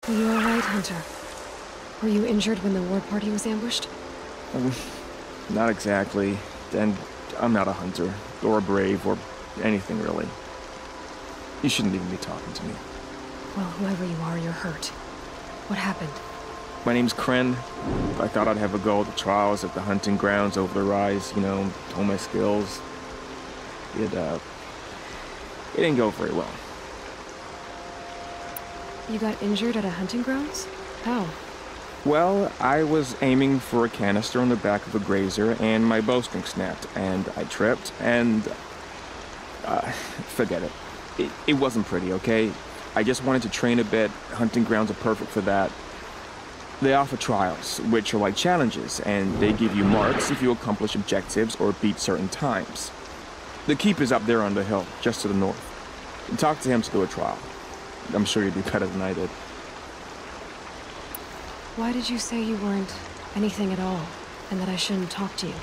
Are you alright, Hunter? Were you injured when the war party was ambushed? Not exactly. And I'm not a hunter, or a brave, or anything really. You shouldn't even be talking to me. Well, whoever you are, you're hurt. What happened? My name's Kren. I thought I'd have a go at the trials at the hunting grounds over the rise, you know, hone my skills. It didn't go very well. You got injured at a hunting grounds? How? Well, I was aiming for a canister on the back of a grazer, and my bowstring snapped, and I tripped, and... forget it. It wasn't pretty, okay? I just wanted to train a bit. Hunting grounds are perfect for that. They offer trials, which are like challenges, and they give you marks if you accomplish objectives or beat certain times. The keep is up there on the hill, just to the north. Talk to him to do a trial. I'm sure you'd do better than I did. Why did you say you weren't anything at all, and that I shouldn't talk to you?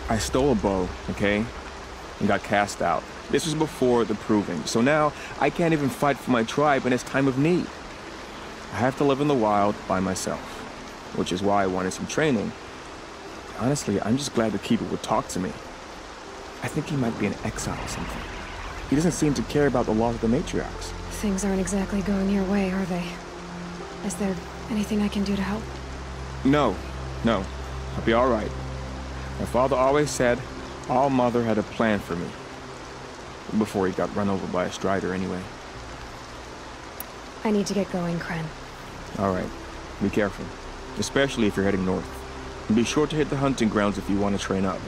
I stole a bow, okay? And got cast out. This was before the proving, so now I can't even fight for my tribe in its time of need. I have to live in the wild by myself, which is why I wanted some training. Honestly, I'm just glad the Keeper would talk to me. I think he might be in exile or something. He doesn't seem to care about the laws of the matriarchs. Things aren't exactly going your way, are they? Is there anything I can do to help? No. I'll be all right. My father always said All Mother had a plan for me. Before he got run over by a strider, anyway. I need to get going, Kren. All right. Be careful. Especially if you're heading north. And be sure to hit the hunting grounds if you want to train up.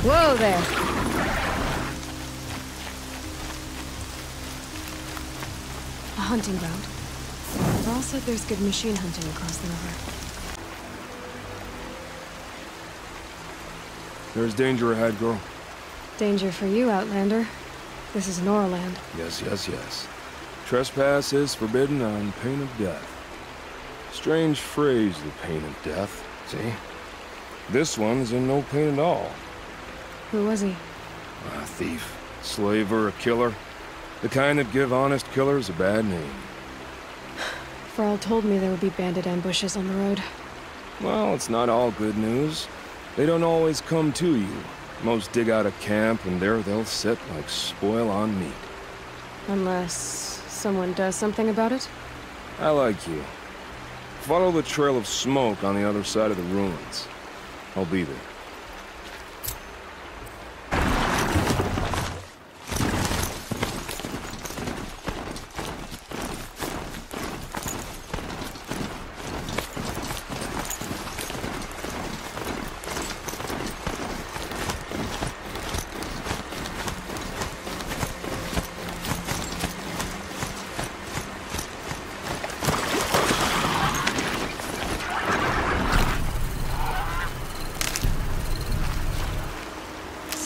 Whoa there! A hunting ground. Rawl said there's good machine hunting across the river. There's danger ahead, girl. Danger for you, Outlander. This is Norland. Yes. Trespass is forbidden on pain of death. Strange phrase, the pain of death, see? This one's in no pain at all. Who was he? A thief, slaver, a killer. The kind that give honest killers a bad name. Rawl told me there would be bandit ambushes on the road. Well, it's not all good news. They don't always come to you. Most dig out a camp, and there they'll sit like spoil on meat. Unless someone does something about it? I like you. Follow the trail of smoke on the other side of the ruins. I'll be there.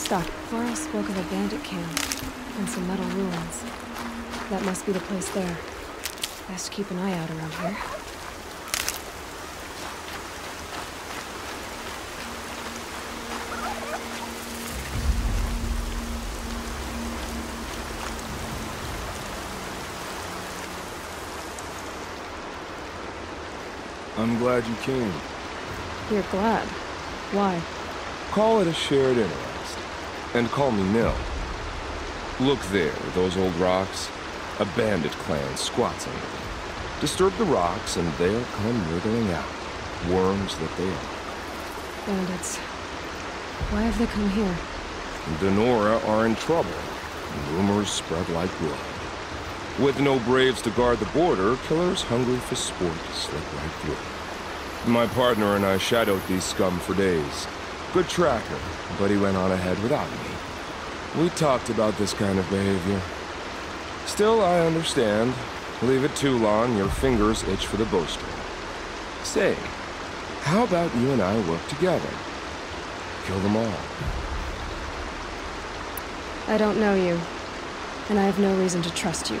Stop. Clara spoke of a bandit camp and some metal ruins. That must be the place there. Best keep an eye out around here. I'm glad you came. You're glad? Why? Call it a shared interest. And call me Nil. Look there, those old rocks. A bandit clan squats under them. Disturb the rocks and they'll come wriggling out. Worms that they are. Bandits. Why have they come here? Denora are in trouble. Rumors spread like blood. With no braves to guard the border, killers hungry for sport slip right through. My partner and I shadowed these scum for days. Good tracker, but he went on ahead without me. We talked about this kind of behavior. Still, I understand. Leave it too long, your fingers itch for the bowstring. Say, how about you and I work together? Kill them all. I don't know you, and I have no reason to trust you.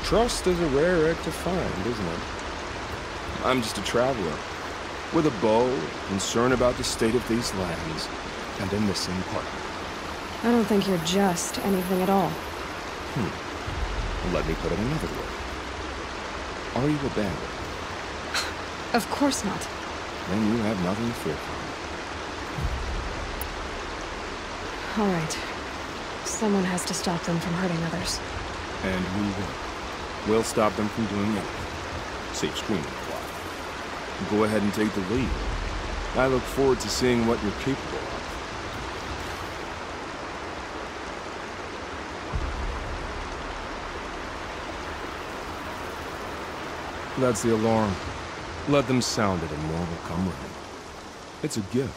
Trust is a rare egg to find, isn't it? I'm just a traveler, with a bow, concerned about the state of these lands, and a missing partner. I don't think you're just anything at all. Let me put it another way. Are you a bandit? Of course not. Then you have nothing to fear from. All right. Someone has to stop them from hurting others. And we will. We'll stop them from doing anything. Save screaming fly. Go ahead and take the lead. I look forward to seeing what you're capable of. That's the alarm. Let them sound it and more will come running. It's a gift.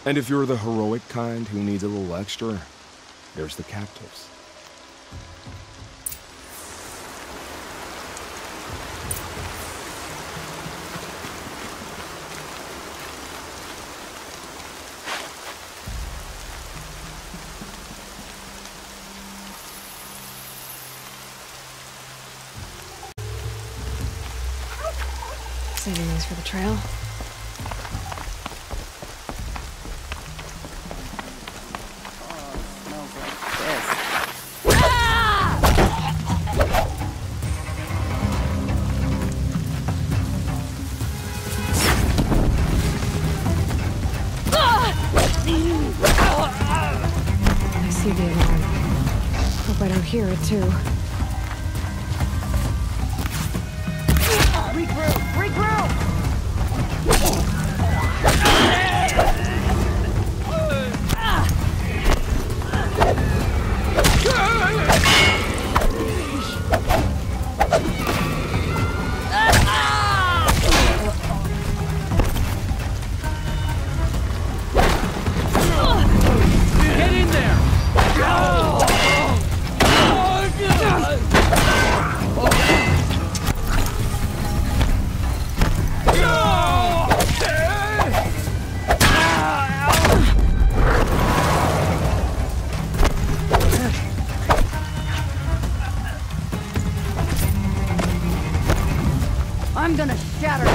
And if you're the heroic kind who needs a little extra, there's the captives. Saving these for the trail. I see the alarm. Hope I don't hear it too. I'm gonna shatter you!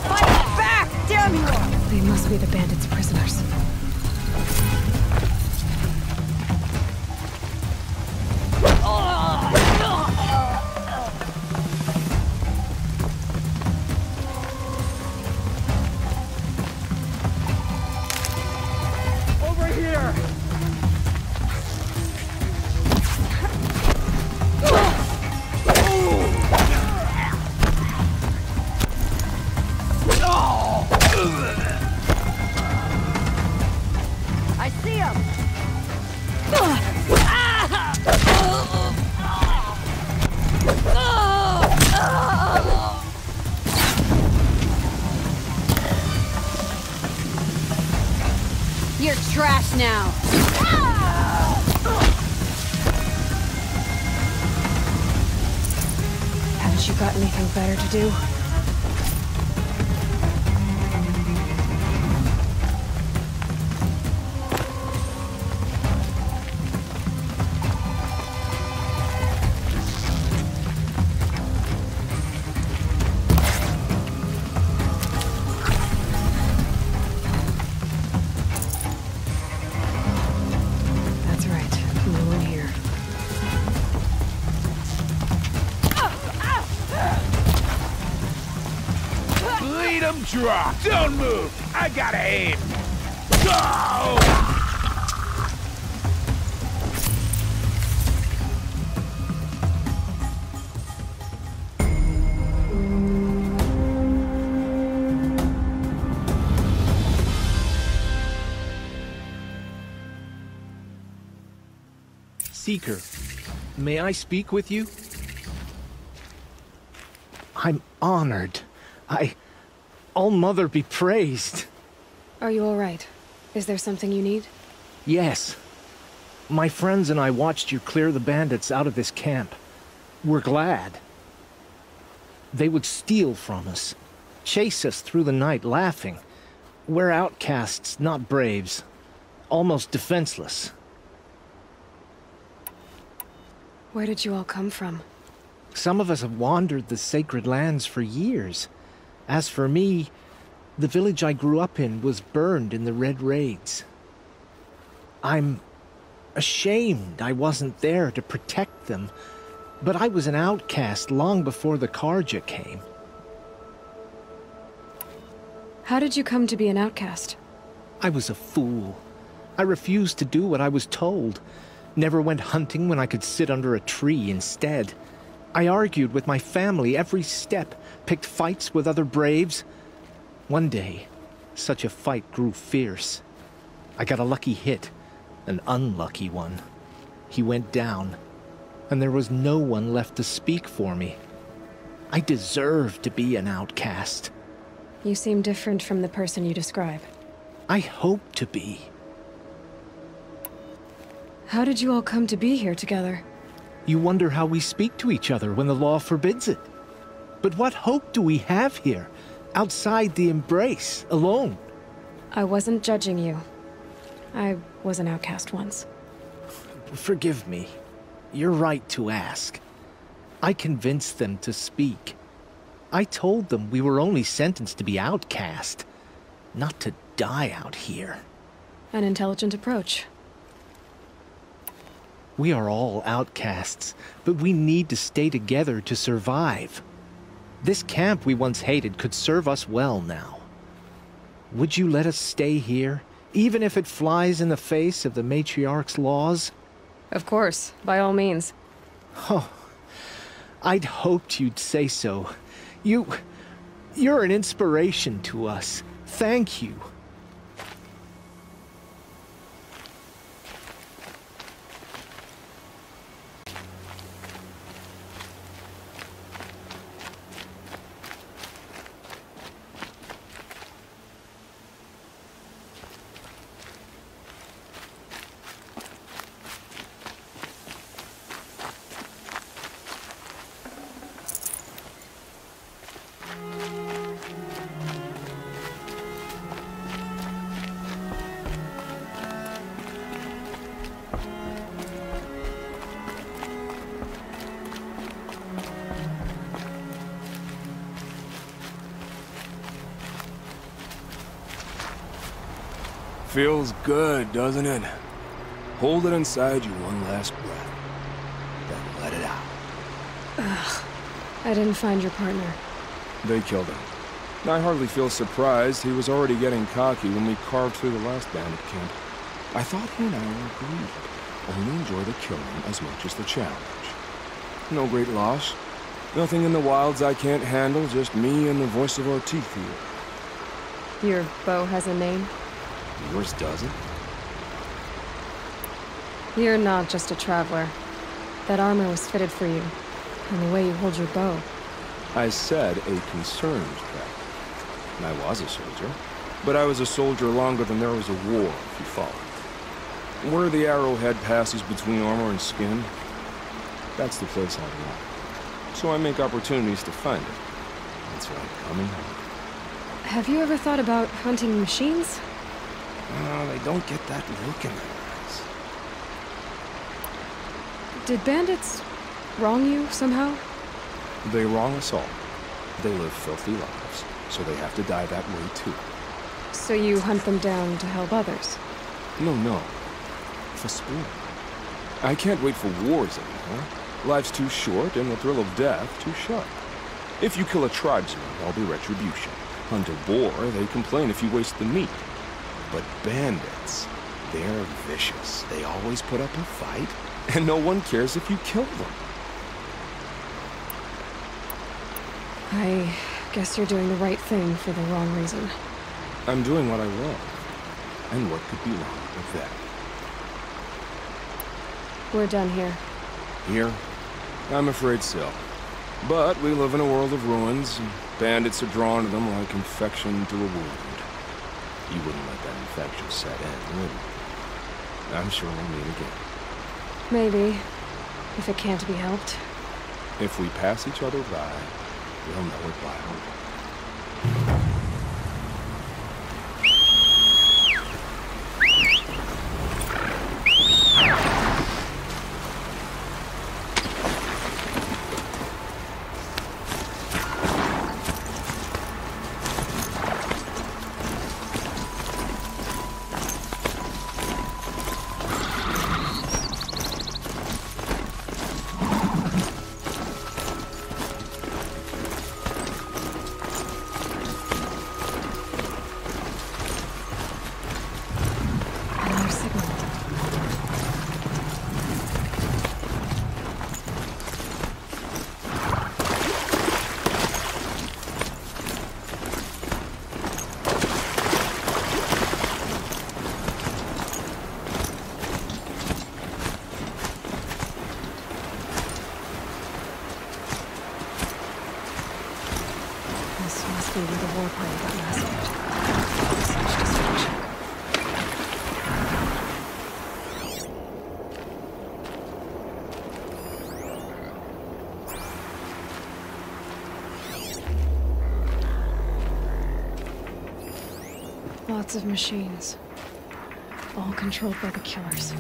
Fight back, damn you! They must be the bandits' prisoners. Over here! I see him! You're trash now! Haven't you got anything better to do? That's right. No one here. Lead 'em drop! Don't move! I gotta aim! Go! Seeker, may I speak with you? I'm honored. All-Mother be praised. Are you all right? Is there something you need? Yes. My friends and I watched you clear the bandits out of this camp. We're glad. They would steal from us, chase us through the night laughing. We're outcasts, not braves. Almost defenseless. Where did you all come from? Some of us have wandered the sacred lands for years. As for me, the village I grew up in was burned in the Red Raids. I'm ashamed I wasn't there to protect them, but I was an outcast long before the CARJA came. How did you come to be an outcast? I was a fool. I refused to do what I was told. Never went hunting when I could sit under a tree instead. I argued with my family every step, picked fights with other braves. One day, such a fight grew fierce. I got a lucky hit, an unlucky one. He went down, and there was no one left to speak for me. I deserved to be an outcast. You seem different from the person you describe. I hope to be. How did you all come to be here together? You wonder how we speak to each other when the law forbids it. But what hope do we have here, outside the embrace, alone? I wasn't judging you. I was an outcast once. Forgive me. You're right to ask. I convinced them to speak. I told them we were only sentenced to be outcast, not to die out here. An intelligent approach. We are all outcasts, but we need to stay together to survive. This camp we once hated could serve us well now. Would you let us stay here, even if it flies in the face of the matriarch's laws? Of course, by all means. Oh, I'd hoped you'd say so. You're an inspiration to us. Thank you. Feels good, doesn't it? Hold it inside you one last breath. Then let it out. I didn't find your partner. They killed him. I hardly feel surprised. He was already getting cocky when we carved through the last bandit camp. I thought he and I were agreed. Only enjoy the killing as much as the challenge. No great loss. Nothing in the wilds I can't handle, just me and the voice of our teeth here. Your bow has a name? Yours doesn't? You're not just a traveler. That armor was fitted for you, and the way you hold your bow. I said a concerned traveler. I was a soldier, but I was a soldier longer than there was a war, if you follow. Where the arrowhead passes between armor and skin, that's the place I belong. so I make opportunities to find it. It's like coming home. Have you ever thought about hunting machines? They don't get that look in their eyes. Did bandits wrong you somehow? They wrong us all. They live filthy lives, so they have to die that way too. So you hunt them down to help others? No. For sport. I can't wait for wars anymore. Life's too short, and the thrill of death too sharp. If you kill a tribesman, there'll be retribution. Hunt a boar, they complain if you waste the meat. But bandits, they're vicious. They always put up a fight, and no one cares if you kill them. I guess you're doing the right thing for the wrong reason. I'm doing what I love. And what could be wrong with that? We're done here. Here? I'm afraid so. But we live in a world of ruins, and bandits are drawn to them like infection to a wound. You wouldn't let that infection set in, would you? I'm sure we'll meet again. Maybe, if it can't be helped. If we pass each other by, we'll know it by heart. Another signal. This must be where the war party got massacred. Such destruction. Lots of machines, all controlled by the killers.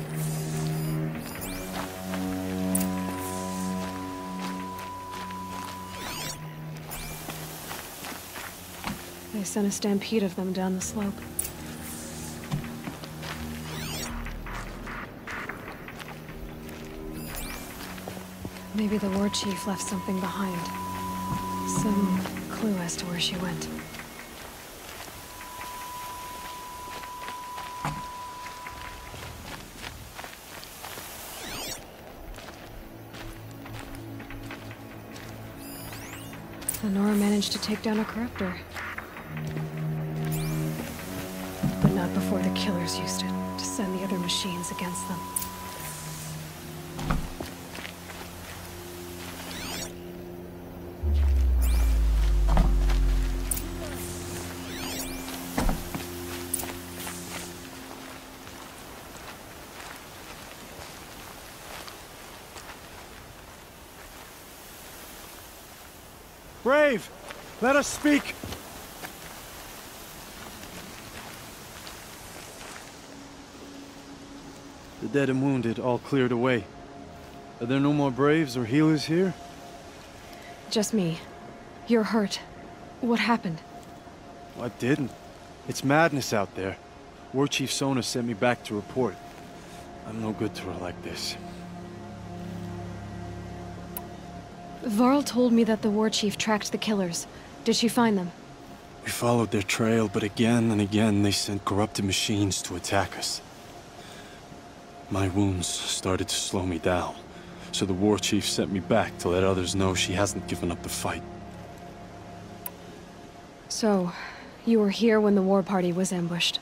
They sent a stampede of them down the slope. Maybe the war chief left something behind. Some clue as to where she went. Lenora managed to take down a corruptor. But not before the killers used it to send the other machines against them. Brave! Let us speak! The dead and wounded all cleared away. Are there no more Braves or healers here? Just me. You're hurt. What happened? I didn't. It's madness out there. War Chief Sona sent me back to report. I'm no good to her like this. Varl told me that the war chief tracked the killers. Did she find them? We followed their trail, but again and again they sent corrupted machines to attack us. My wounds started to slow me down, so the war chief sent me back to let others know she hasn't given up the fight. So, you were here when the war party was ambushed?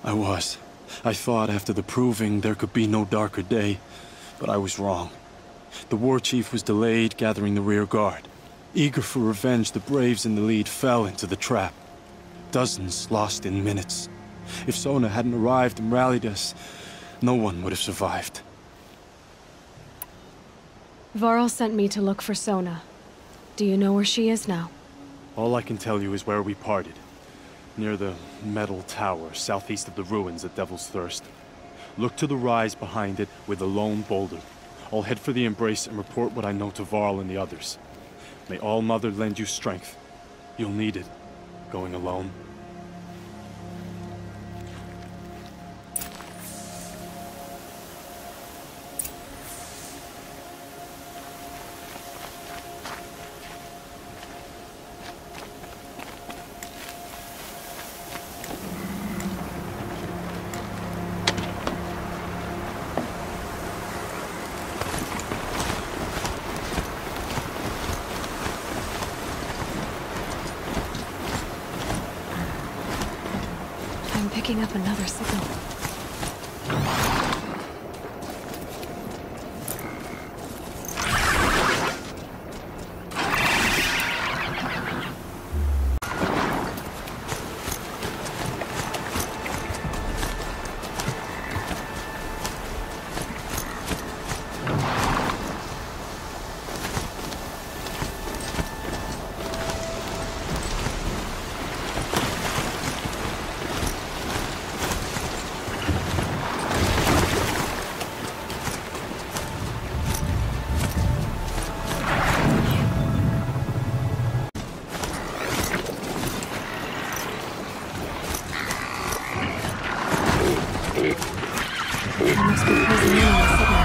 I was. I thought after the proving there could be no darker day, but I was wrong. The war chief was delayed gathering the rear guard. Eager for revenge, the Braves in the lead fell into the trap. Dozens lost in minutes. If Sona hadn't arrived and rallied us, no one would have survived. Varl sent me to look for Sona. Do you know where she is now? All I can tell you is where we parted. Near the metal tower, southeast of the ruins at Devil's Thirst. Look to the rise behind it with a lone boulder. I'll head for the embrace and report what I know to Varl and the others. May All Mother lend you strength. You'll need it, going alone. I'm picking up another signal. Must be closing in on the signal.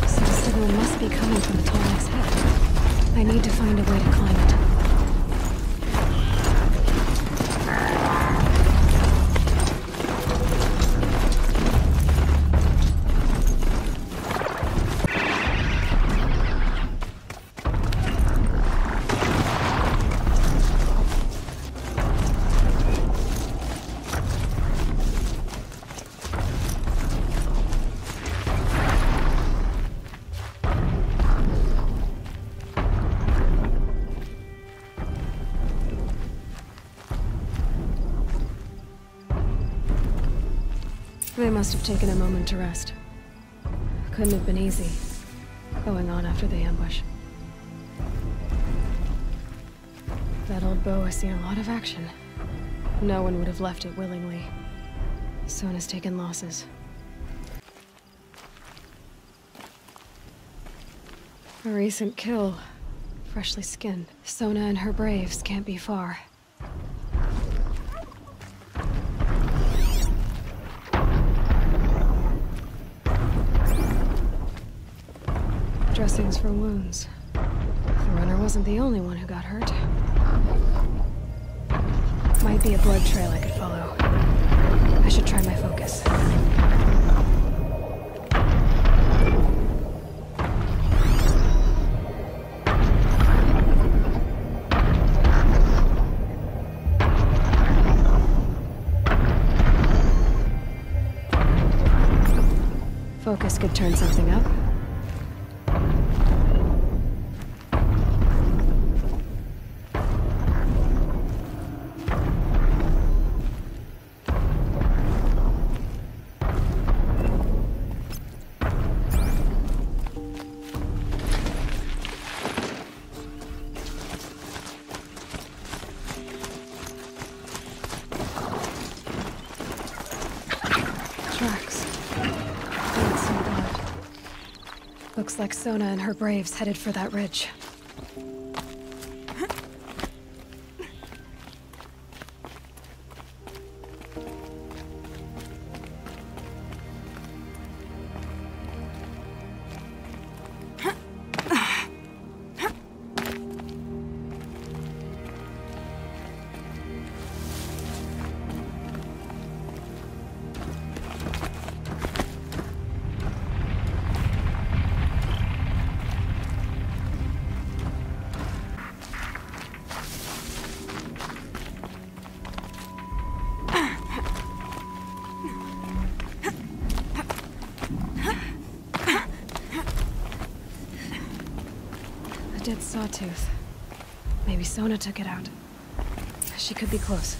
So the signal must be coming from the Tolmec's head. I need to find a way to climb it. They must have taken a moment to rest. Couldn't have been easy, going on after the ambush. That old bow has seen a lot of action. No one would have left it willingly. Sona's taken losses. A recent kill. Freshly skinned. Sona and her braves can't be far. Dressings for wounds. The runner wasn't the only one who got hurt. Might be a blood trail I could follow. I should try my focus. Focus could turn something up. Tracks. Thanks, so God. Looks like Sona and her braves headed for that ridge. Dead sawtooth. Maybe Sona took it out. She could be close.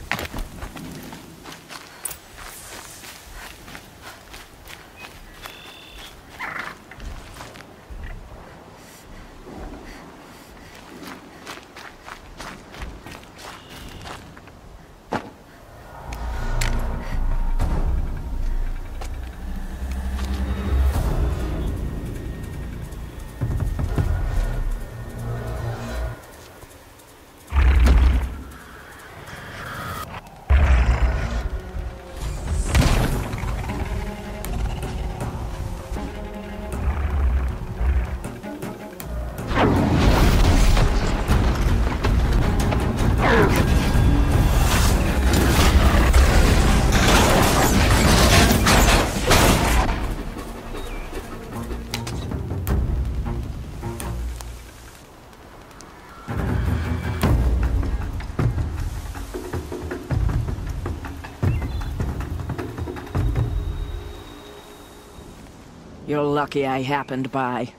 You're lucky I happened by.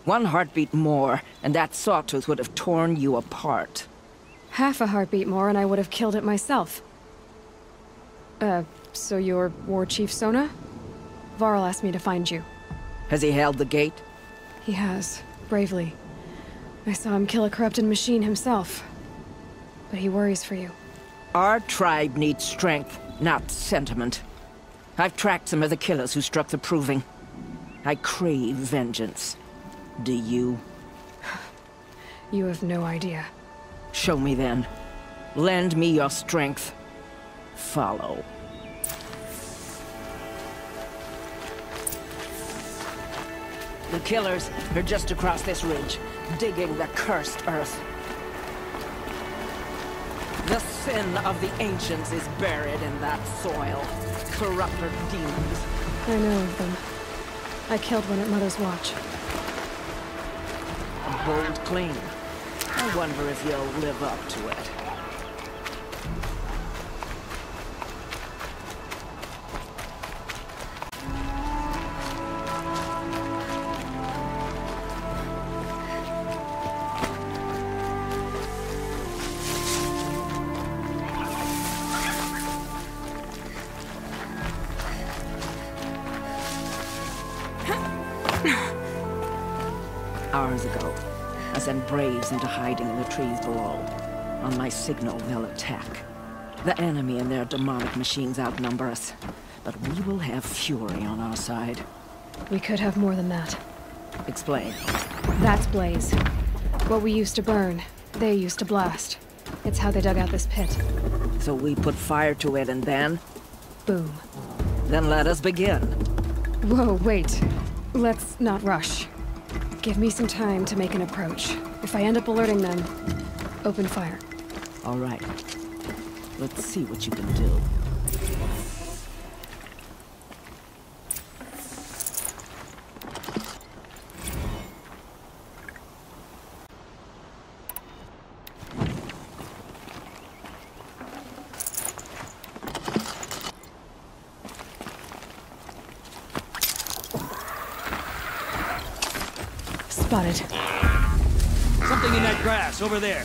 One heartbeat more, and that sawtooth would have torn you apart. Half a heartbeat more and I would have killed it myself. So you're War Chief Sona? Varl asked me to find you. Has he held the gate? He has, bravely. I saw him kill a corrupted machine himself. But he worries for you. Our tribe needs strength, not sentiment. I've tracked some of the killers who struck the Proving. I crave vengeance. Do you? You have no idea. Show me then. Lend me your strength. Follow. The killers are just across this ridge, digging the cursed earth. The sin of the ancients is buried in that soil. Corrupter demons. I know of them. I killed one at Mother's Watch. A bold claim. I wonder if you'll live up to it. Hours ago, I sent Braves into hiding in the trees below. On my signal, they'll attack. The enemy and their demonic machines outnumber us, but we will have fury on our side. We could have more than that. Explain. That's Blaze. What we used to burn, they used to blast. It's how they dug out this pit. So we put fire to it and then? Boom. Then let us begin. Whoa, wait. Let's not rush. Give me some time to make an approach. If I end up alerting them, open fire. All right. Let's see what you can do. Spotted. Something in that grass over there.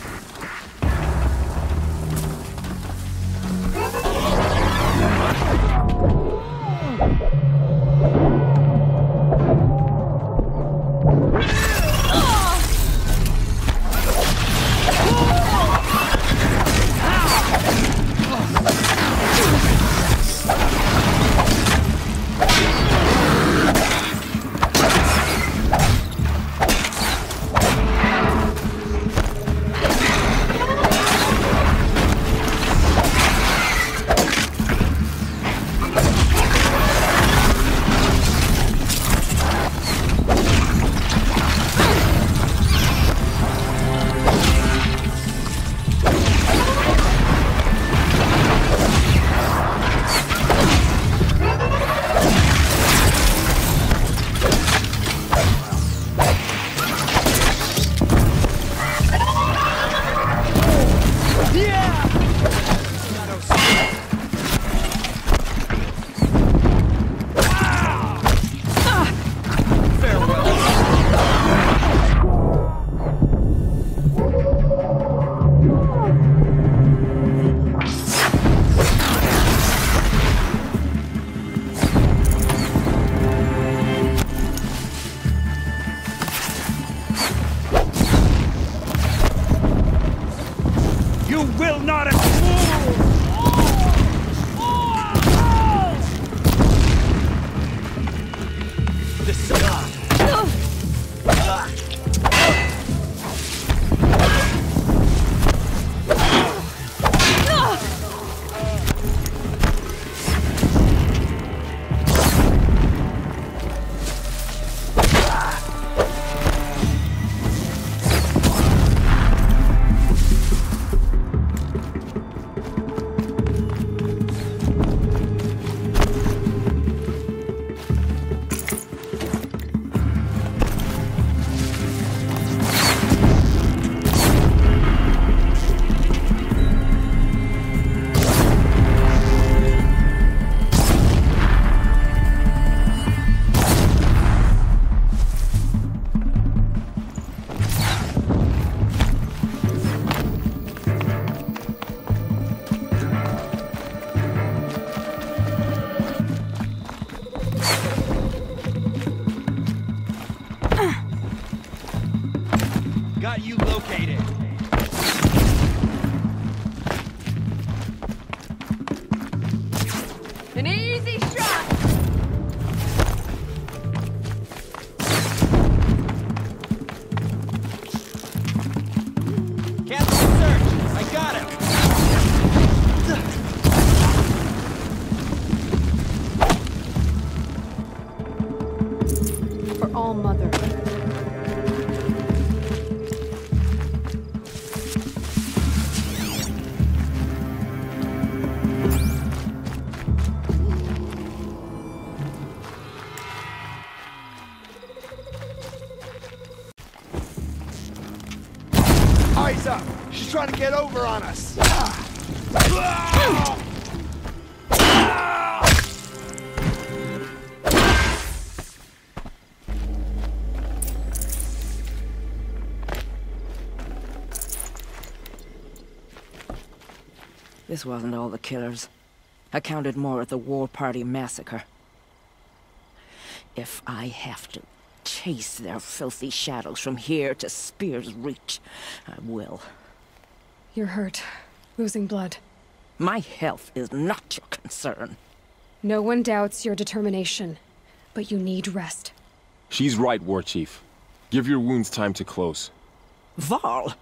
Got you located. An easy shot! Cancel search. I got him. For all mother. Eyes up! She's trying to get over on us! This wasn't all the killers. I counted more at the War Party massacre. If I have to chase their filthy shadows from here to Spear's Reach, I will. You're hurt. Losing blood. My health is not your concern. No one doubts your determination, but you need rest. She's right, War Chief. Give your wounds time to close. Varl,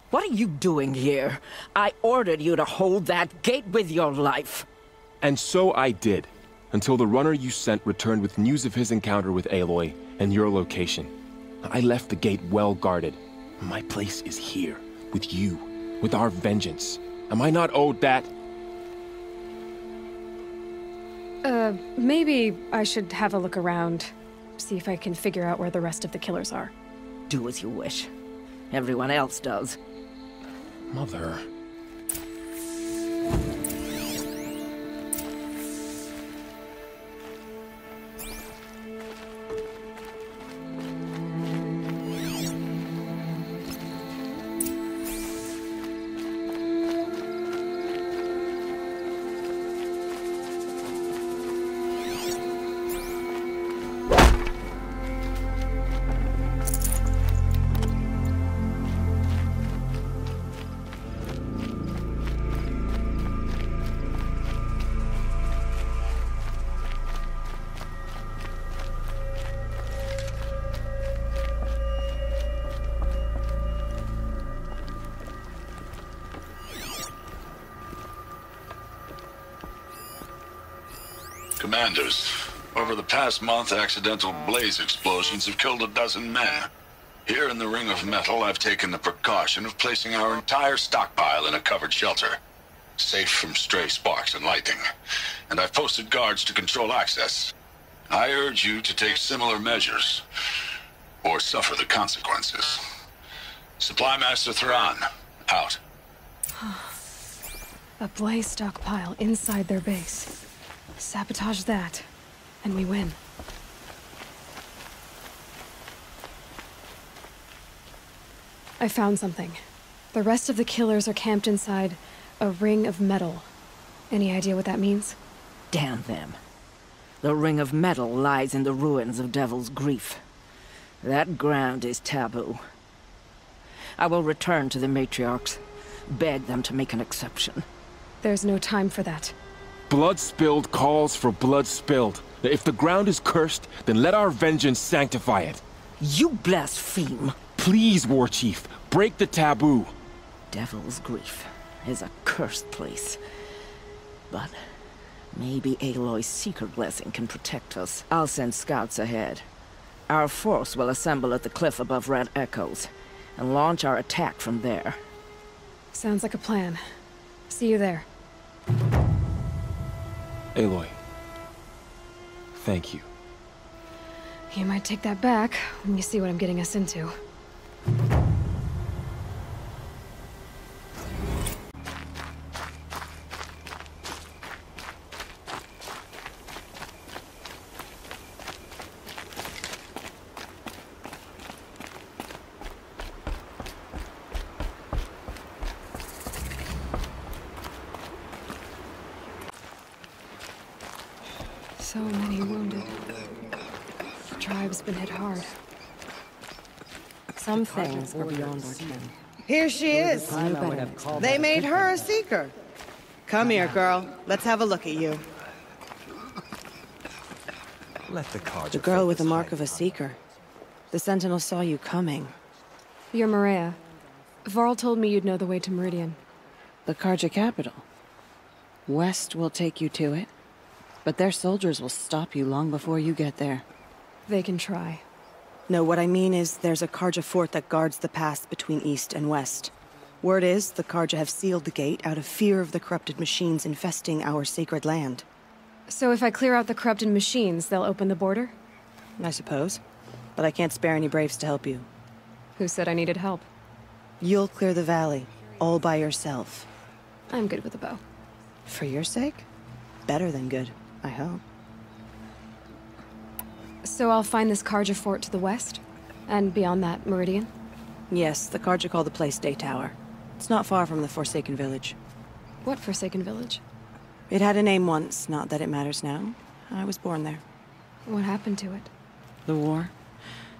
what are you doing here? I ordered you to hold that gate with your life. And so I did, until the runner you sent returned with news of his encounter with Aloy and your location. I left the gate well guarded. My place is here, with you, with our vengeance. Am I not owed that? Maybe I should have a look around. See if I can figure out where the rest of the killers are. Do as you wish. Everyone else does. Mother... Commanders, over the past month, accidental blaze explosions have killed 12 men. Here in the Ring of Metal, I've taken the precaution of placing our entire stockpile in a covered shelter, safe from stray sparks and lightning. And I've posted guards to control access. I urge you to take similar measures, or suffer the consequences. Supply Master Thran, out. A blaze stockpile inside their base. Sabotage that, and we win. I found something. The rest of the killers are camped inside a ring of metal. Any idea what that means? Damn them. The Ring of Metal lies in the ruins of Devil's Grief. That ground is taboo. I will return to the matriarchs, beg them to make an exception. There's no time for that. Blood spilled calls for blood spilled. If the ground is cursed, then let our vengeance sanctify it. You blaspheme! Please, War Chief, break the taboo. Devil's Grief is a cursed place. But maybe Aloy's secret blessing can protect us. I'll send scouts ahead. Our force will assemble at the cliff above Red Echoes, and launch our attack from there. Sounds like a plan. See you there. Aloy, thank you. You might take that back when you see what I'm getting us into. So many wounded. The tribe's been hit hard. Some things are beyond our ken. Here she is. They made her a seeker. Come here, girl. Let's have a look at you. Let the CARJA. The girl with the mark of a seeker. The Sentinel saw you coming. You're Maria. Varl told me you'd know the way to Meridian. The CARJA capital. West will take you to it, but their soldiers will stop you long before you get there. They can try. No, what I mean is there's a CARJA fort that guards the pass between East and West. Word is, the CARJA have sealed the gate out of fear of the corrupted machines infesting our sacred land. So if I clear out the corrupted machines, they'll open the border? I suppose. But I can't spare any braves to help you. Who said I needed help? You'll clear the valley, all by yourself. I'm good with a bow. For your sake? Better than good, I hope. So I'll find this CARJA fort to the west? And beyond that, Meridian? Yes, the CARJA call the place Day Tower. It's not far from the Forsaken Village. What Forsaken Village? It had a name once, not that it matters now. I was born there. What happened to it? The war.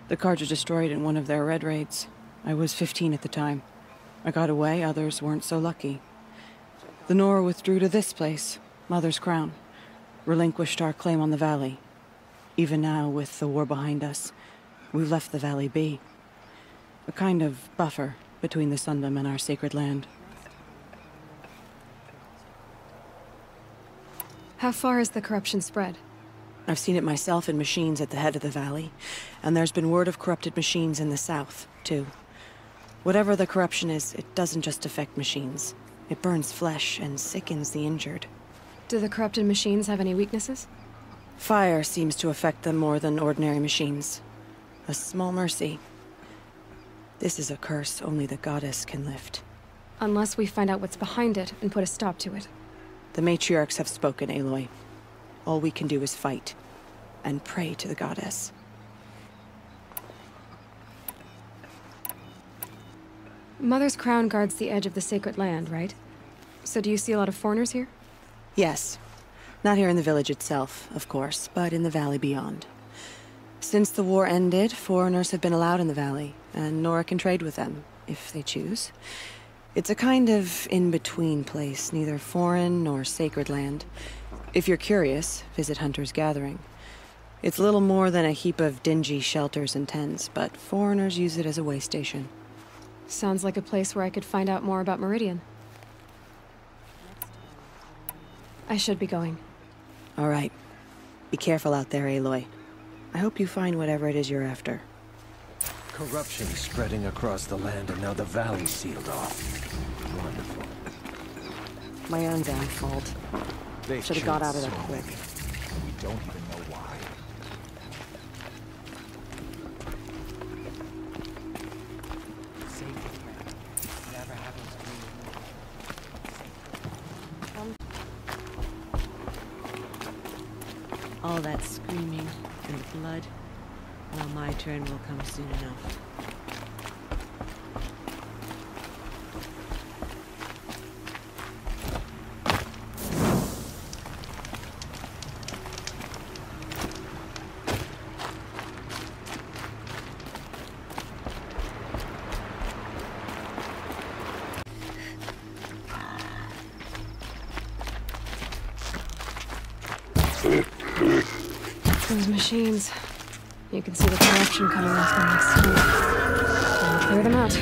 The CARJA destroyed in one of their red raids. I was 15 at the time. I got away, others weren't so lucky. The Nora withdrew to this place, Mother's Crown. Relinquished our claim on the valley. Even now, with the war behind us, we've left the valley be. A kind of buffer between the Sundom and our sacred land. How far has the corruption spread? I've seen it myself in machines at the head of the valley, and there's been word of corrupted machines in the south, too. Whatever the corruption is, it doesn't just affect machines. It burns flesh and sickens the injured. Do the corrupted machines have any weaknesses? Fire seems to affect them more than ordinary machines. A small mercy. This is a curse only the goddess can lift. Unless we find out what's behind it and put a stop to it. The matriarchs have spoken, Aloy. All we can do is fight, and pray to the goddess. Mother's Crown guards the edge of the sacred land, right? So do you see a lot of foreigners here? Yes. Not here in the village itself, of course, but in the valley beyond. Since the war ended, foreigners have been allowed in the valley, and Nora can trade with them, if they choose. It's a kind of in-between place, neither foreign nor sacred land. If you're curious, visit Hunter's Gathering. It's little more than a heap of dingy shelters and tents, but foreigners use it as a way station. Sounds like a place where I could find out more about Meridian. I should be going. All right. Be careful out there, Aloy. I hope you find whatever it is you're after. Corruption spreading across the land, and now the valley's sealed off. Wonderful. My own damn fault. Should have got out of there quick. We don't even know why. All that screaming and blood. Well, my turn will come soon enough. Those machines. You can see the corruption coming off them next week. I'll clear them out.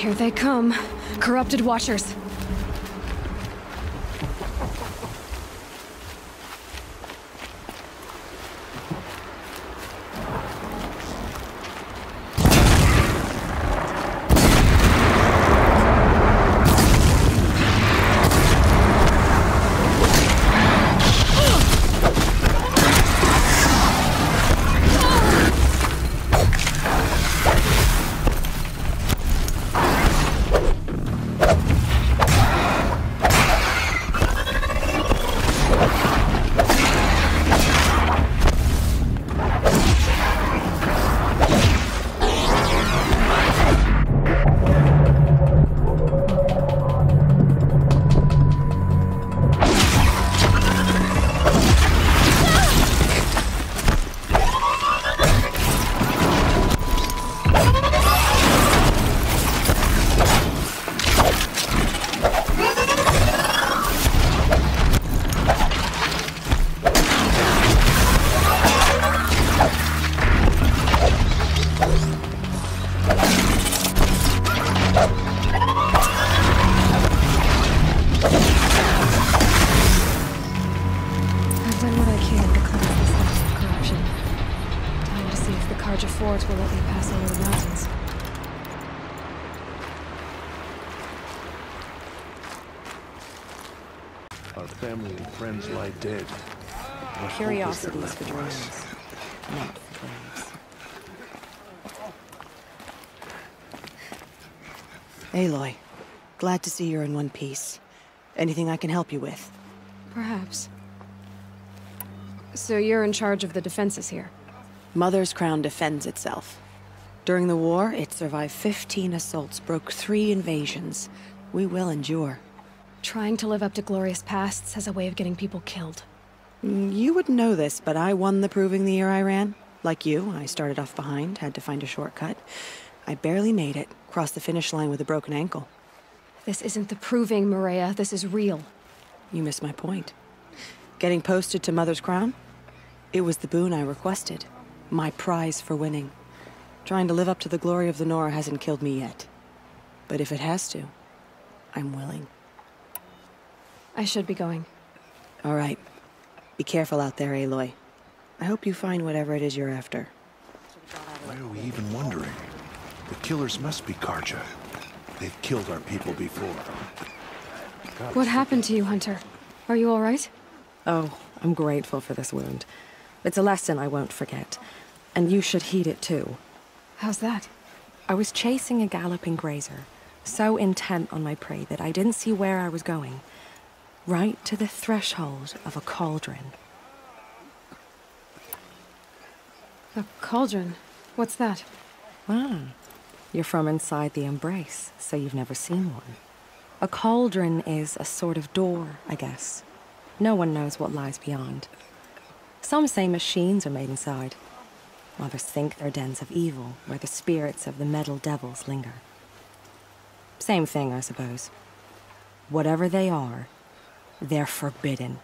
Here they come. Corrupted Watchers. CARJA forts will let me pass over the mountains. Our family and friends lie dead. What Curiosities for dreams, not for brains. Aloy, glad to see you're in one piece. Anything I can help you with? Perhaps. So you're in charge of the defenses here? Mother's Crown defends itself. During the war, it survived 15 assaults, broke 3 invasions. We will endure. Trying to live up to glorious pasts has a way of getting people killed. You wouldn't know this, but I won the proving the year I ran. Like you, I started off behind, had to find a shortcut. I barely made it, crossed the finish line with a broken ankle. This isn't the proving, Maria. This is real. You missed my point. Getting posted to Mother's Crown? It was the boon I requested. My prize for winning. Trying to live up to the glory of the Nora hasn't killed me yet. But if it has to, I'm willing. I should be going. All right. Be careful out there, Aloy. I hope you find whatever it is you're after. Why are we even wondering? The killers must be CARJA. They've killed our people before. What happened to you, Hunter? Are you all right? Oh, I'm grateful for this wound. It's a lesson I won't forget. And you should heed it too. How's that? I was chasing a galloping grazer, so intent on my prey that I didn't see where I was going. Right to the threshold of a cauldron. A cauldron? What's that? Ah, you're from inside the Embrace, so you've never seen one. A cauldron is a sort of door, I guess. No one knows what lies beyond. Some say machines are made inside. Others think they're dens of evil, where the spirits of the metal devils linger. Same thing, I suppose. Whatever they are, they're forbidden.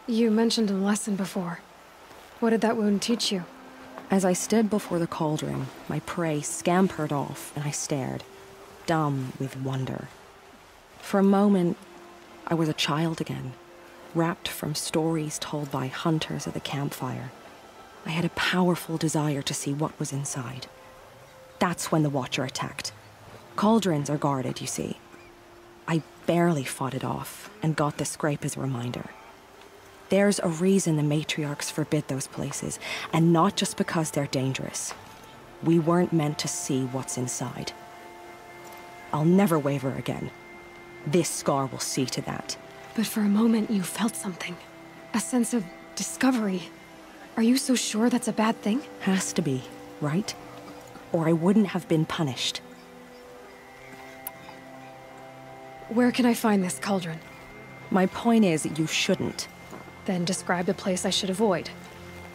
You mentioned a lesson before. What did that wound teach you? As I stood before the cauldron, my prey scampered off, and I stared, dumb with wonder. For a moment, I was a child again, wrapped from stories told by hunters at the campfire. I had a powerful desire to see what was inside. That's when the Watcher attacked. Cauldrons are guarded, you see. I barely fought it off, and got the scrape as a reminder. There's a reason the matriarchs forbid those places, and not just because they're dangerous. We weren't meant to see what's inside. I'll never waver again. This scar will see to that. But for a moment you felt something. A sense of discovery. Are you so sure that's a bad thing? Has to be, right? Or I wouldn't have been punished. Where can I find this cauldron? My point is, you shouldn't. Then describe the place I should avoid.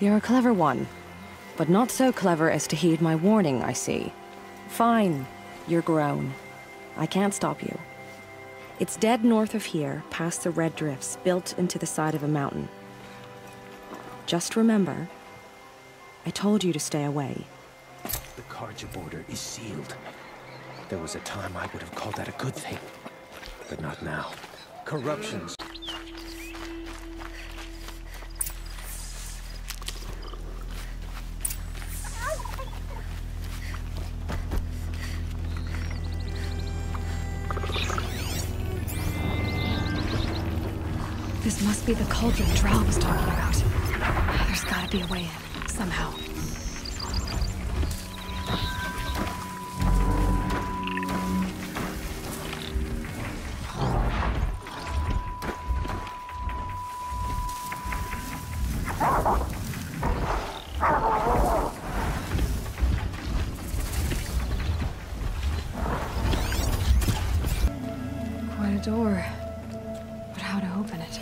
You're a clever one. But not so clever as to heed my warning, I see. Fine, you're grown. I can't stop you. It's dead north of here, past the red drifts, built into the side of a mountain. Just remember, I told you to stay away. The CARJA border is sealed. There was a time I would have called that a good thing, but not now. Corruption's... This must be the cauldron Drow was talking about. There's gotta be a way in, somehow. Quite a door. But how to open it?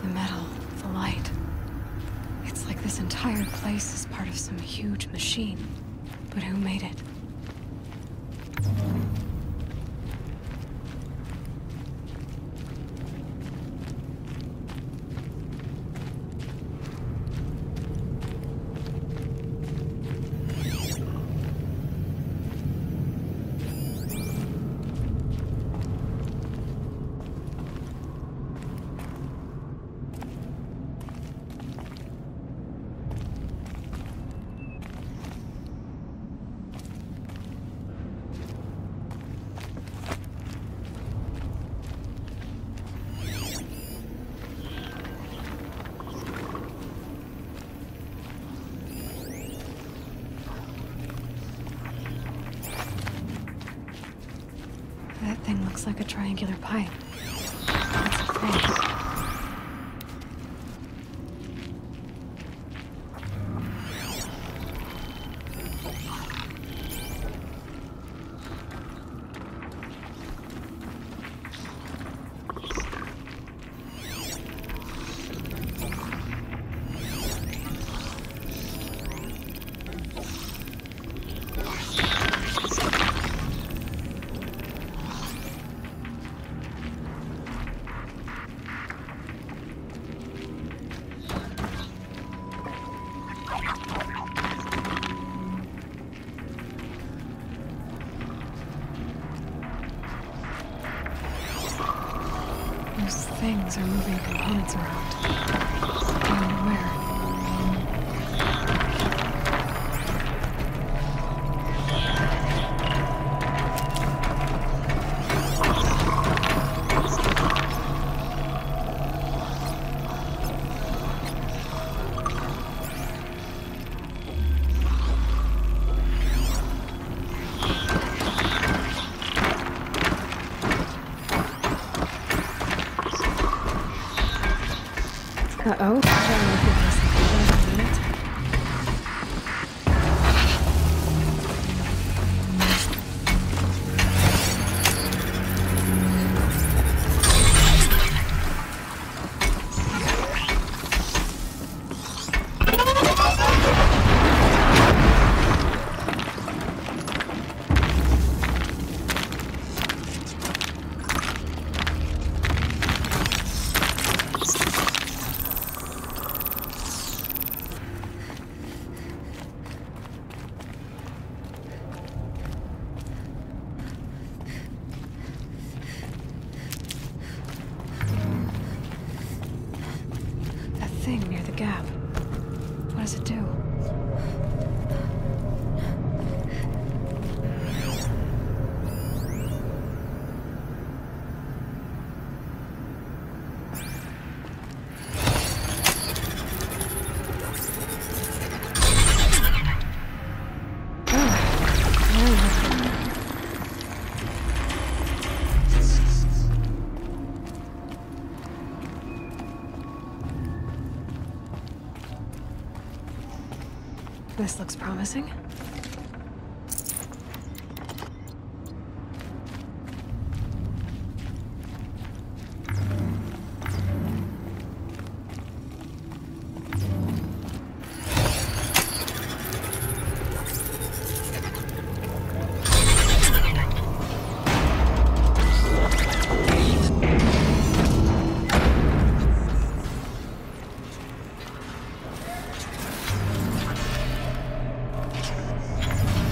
The metal, the light. It's like this entire place is part of some huge machine. But who made it? That thing looks like a triangular pipe. What's it for? Those things are moving components around. I wonder where. gap. What does it do? This looks promising.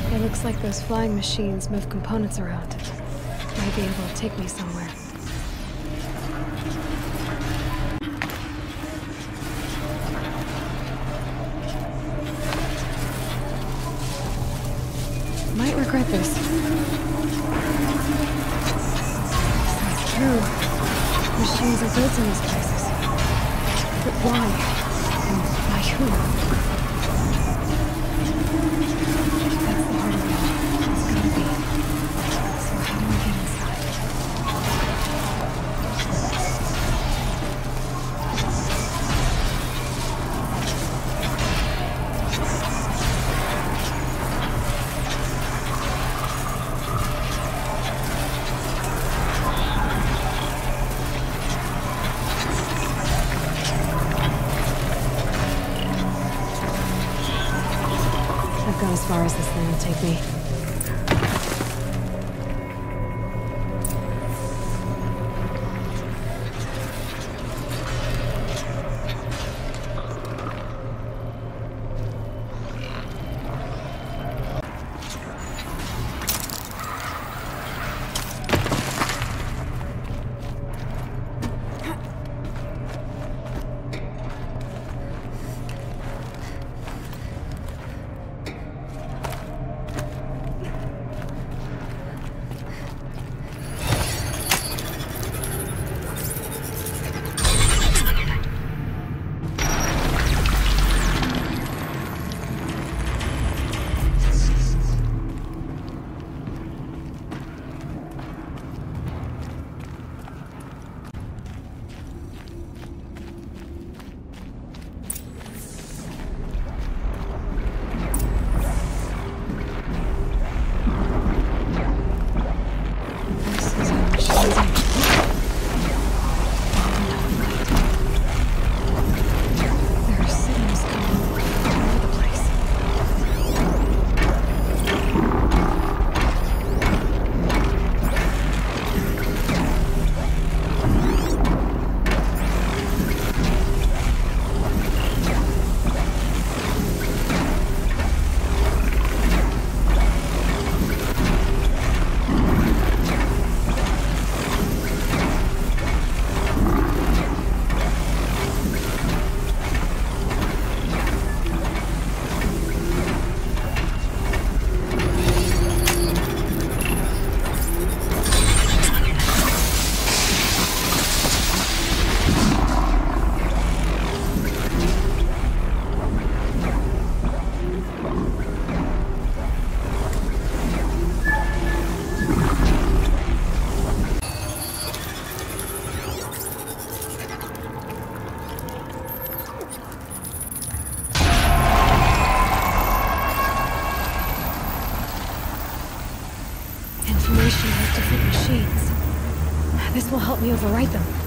It looks like those flying machines move components around. Might be able to take me somewhere. Might regret this. That's true. Machines are built in these places. But why? And by who? I've gone as far as this thing will take me. Information with different machines. This will help me overwrite them.